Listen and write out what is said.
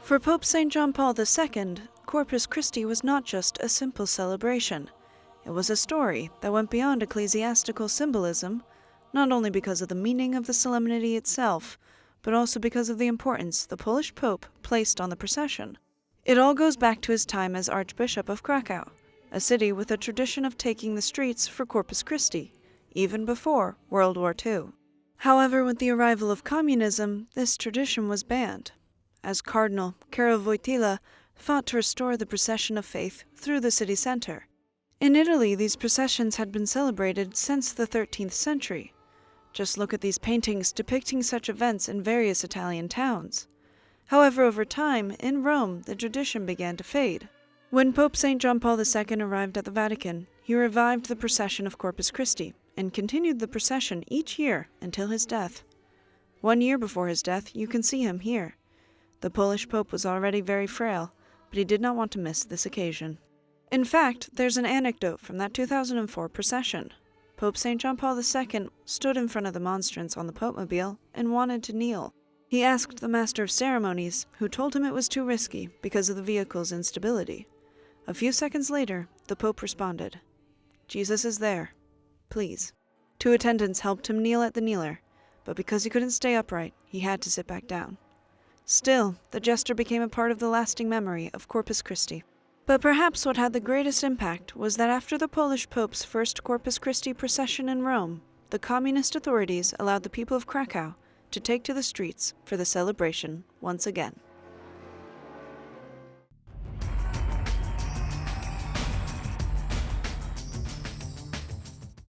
For Pope St. John Paul II, Corpus Christi was not just a simple celebration. It was a story that went beyond ecclesiastical symbolism, not only because of the meaning of the solemnity itself, but also because of the importance the Polish Pope placed on the procession. It all goes back to his time as Archbishop of Krakow, a city with a tradition of taking the streets for Corpus Christi, even before World War II. However, with the arrival of communism, this tradition was banned, as Cardinal Karol Wojtyla fought to restore the procession of faith through the city center. In Italy, these processions had been celebrated since the 13th century. Just look at these paintings depicting such events in various Italian towns. However, over time, in Rome, the tradition began to fade. When Pope St. John Paul II arrived at the Vatican, he revived the procession of Corpus Christi and continued the procession each year until his death. 1 year before his death, you can see him here. The Polish Pope was already very frail, but he did not want to miss this occasion. In fact, there's an anecdote from that 2004 procession. Pope St. John Paul II stood in front of the monstrance on the Popemobile and wanted to kneel. He asked the Master of Ceremonies, who told him it was too risky because of the vehicle's instability. A few seconds later, the Pope responded, "Jesus is there. Please." 2 attendants helped him kneel at the kneeler, but because he couldn't stay upright, he had to sit back down. Still, the gesture became a part of the lasting memory of Corpus Christi. But perhaps what had the greatest impact was that after the Polish Pope's first Corpus Christi procession in Rome, the communist authorities allowed the people of Krakow to take to the streets for the celebration once again.